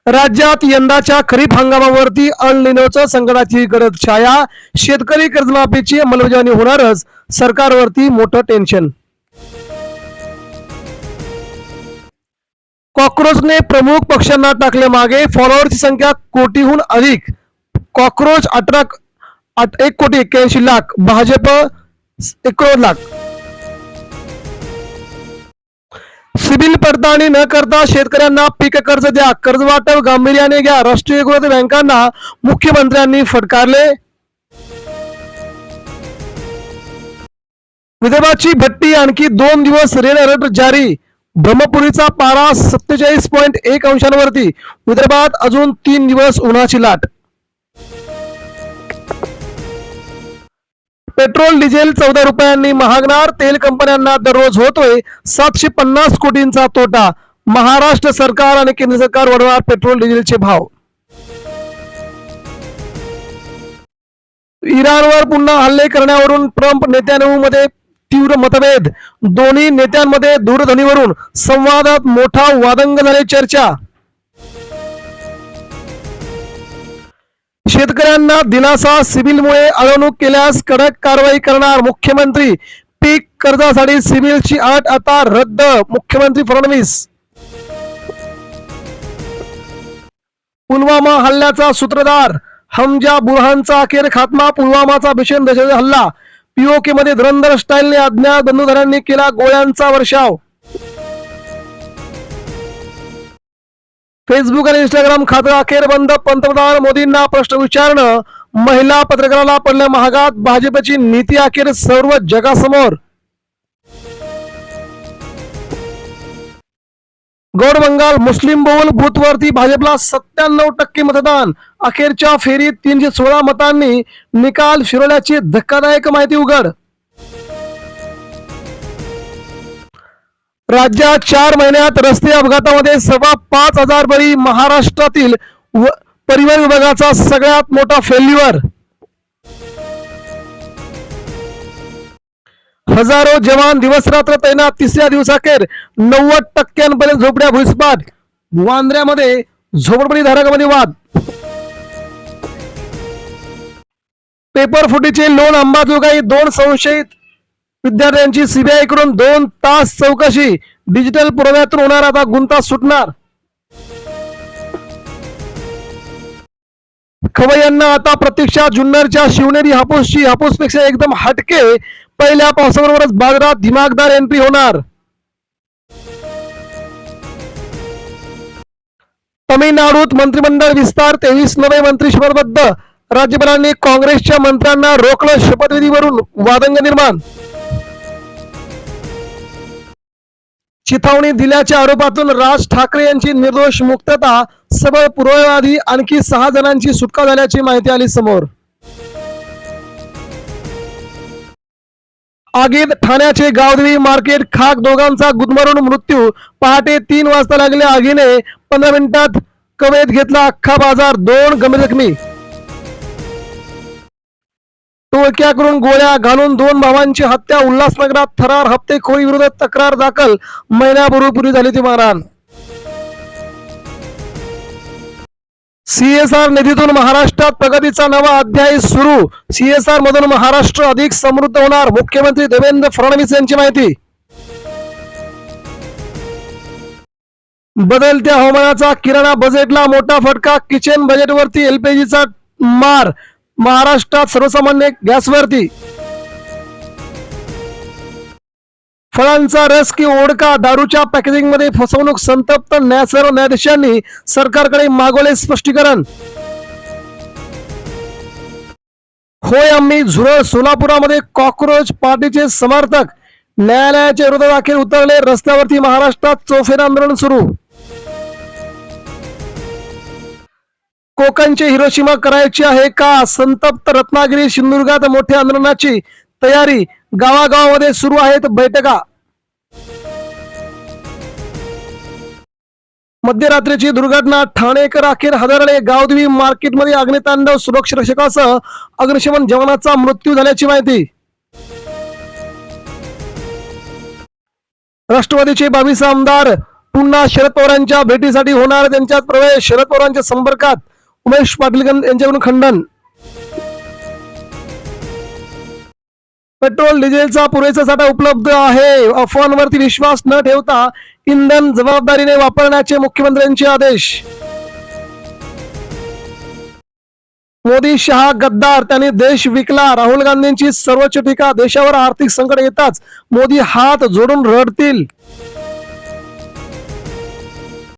राज्यात यंदाच्या खरीप हंगामावरती अल निनोचं संकटाची गडद छाया. शेतकरी कर्जमाफीची अंमलबजावणी होणारच, सरकारवरती मोठं टेन्शन. कॉक्रोचने प्रमुख पक्षांना टाकले मागे. फॉलोअरची संख्या कोटीहून अधिक. कॉक्रोच 1,81,00,000, भाजप 1 करोड लाख. सिबिल पडताळणी न करता शेतकऱ्यांना पीक कर्ज द्या, कर्ज वाटप गांभीर्याने घ्या, राष्ट्रीयकृत बँकांना मुख्यमंत्र्यांनी फटकारले. विदर्भाची भट्टी, आणखी 2 दिवस रेड अलर्ट जारी. ब्रह्मपुरीचा पारा 47.1 अंशांवरती. विदर्भात अजून 3 दिवस उन्हाची लाट. पेट्रोल डिझेल 14 रुपयांनी महागणार. तेल कंपन्यांना दररोज होतोय 750 कोटींचा तोटा. महाराष्ट्र सरकार आणि केंद्र सरकार वाढवणार पेट्रोल डिझेलचे भाव. इराणवर पुन्हा हल्ले करण्यावरून ट्रम्प नेत्यानहूमध्ये तीव्र मतभेद. दोन्ही नेत्यांमध्ये दूरध्वनीवरून संवादात मोठा वादंग झाले. चर्चा. शेतकऱ्यांना दिलासा. सिबिलमुळे अडवणूक केल्यास कडक कारवाई करणार मुख्यमंत्री. पीक कर्जासाठी सिबिलची अट आता रद्द, मुख्यमंत्री फडणवीस. पुलवामा हल्ल्याचा सूत्रधार हमजा बुरहानचा अखेर खात्मा. पुलवामाचा भीषण दहशतवादी हल्ला. पीओके मध्ये धुरंधर स्टाईलने अज्ञात बंदूकधाऱ्यांनी केला गोळ्यांचा वर्षाव. फेसबुक आणि इंस्टाग्राम खातं अखेर बंद. पंतप्रधान मोदींना प्रश्न विचारणं महिला पत्रकाराला पडल्या महागात. भाजपची नीती अखेर सर्व जगासमोर. गौड बंगाल मुस्लिम बहुल बूथवरती भाजपला 97% मतदान. अखेरच्या फेरीत 316 मतांनी निकाल फिरवल्याची धक्कादायक माहिती उघड. राज्यात 4 महिन्यात रस्ते अपघातामध्ये 5,500 बळी. महाराष्ट्रातील परिवहन विभागाचा सगळ्यात मोठा फेल्युअर. हजारो जवान दिवसरात्र तैनात. तिसऱ्या दिवसाखेर 90% झोपड्या भुईसपाट. वांद्र्यामध्ये झोपडपट्टी धारकांमध्ये वाद. पेपर फुटीचे लोण अंबाजोगाई. 2 संशयित विद्यार्थ्यांची सीबीआय कडून 2 तास चौकशी. डिजिटल पुराव्यातून होणार आता गुंता सुटणार. खवय्यांना आता प्रतीक्षा. जुन्नरच्या शिवनेरी हापूसची हापूसपेक्षा एकदम हटके. पहिल्या पावसाबरोबरच बाजारात दिमागदार एंट्री होणार. तमिळनाडूत मंत्रिमंडळ विस्तार. 23 नवे मंत्री शपथबद्ध. राज्यपालांनी काँग्रेसच्या मंत्र्यांना रोखलं. शपथविधीवरून वादंग निर्माण. चिथावणी दिल्याच्या आरोपातून राज ठाकरे यांची निर्दोष मुक्तता. सबळ पुराव्याआधी आणखी 6 जणांची सुटका झाल्याची माहिती आली समोर. आगीत ठाण्याचे गावदेवी मार्केट खाक. दोघांचा गुदमरून मृत्यू. पहाटे 3 वाजता लागल्या आगीने 15 मिनिटात कवेत घेतला अख्खा बाजार. 2 गंभीर जखमी. टोळक्याकडून गोळ्या घालून 2 भावांची हत्या. उल्हासनगरात थरार. हप्तेखोरी विरोधात तक्रार दाखल. महिन्यापूर्वी झाली ती मारहाण. सीएसआर निधीतून महाराष्ट्रात प्रगतीचा नवा अध्याय सुरू. सीएसआर मधून महाराष्ट्र अधिक समृद्ध होणार. मुख्यमंत्री देवेंद्र फडणवीस यांची माहिती. बदलत्या हवामानाचा किराणा बजेटला मोठा फटका. किचन बजेटवरती एलपीजीचा मार. महाराष्ट्रात सर्वसामान्य गॅसवरती. फळांचा रस की ओढका. दारूच्या पॅकेजिंग मध्ये फसवणूक. संतप्त सर्व न्यायाधीशांनी सरकारकडे मागवले स्पष्टीकरण. होय आम्ही झुरळ. सोलापुरामध्ये कॉक्रोच पार्टीचे समर्थक न्यायालयाच्या विरोधात अखेर उतरले. रस्त्यावरती महाराष्ट्रात चौफेर आंदोलन सुरू. कोकणचे हिरोशिमा करायचे आहे का? संतप्त रत्नागिरी. सिंधुदुर्गात मोठ्या आंदोलनाची तयारी. गावागावामध्ये सुरू आहेत बैठका. मध्यरात्रीची दुर्घटना. ठाणेकर अखेर हादरले. गावदेवी मार्केटमध्ये अग्नितांडव. सुरक्षा रक्षकासह अग्निशमन जवानाचा मृत्यू झाल्याची माहिती. राष्ट्रवादीचे 22 आमदार पुन्हा शरद पवारांच्या भेटीसाठी होणार त्यांच्यात प्रवेश, शरद पवारांच्या संपर्कात उमेश पाटील यांच्याकडून खंडन. पेट्रोल डिझेलचा पुरेसा साठा उपलब्ध आहे, अफवांवरती विश्वास न ठेवता इंधन जबाबदारीने वापरण्याचे मुख्यमंत्र्यांचे आदेश. मोदी शहा गद्दार, त्यांनी देश विकला, राहुल गांधींची सर्वोच्च टीका. देशावर आर्थिक संकट येताच मोदी हात जोडून रडतील.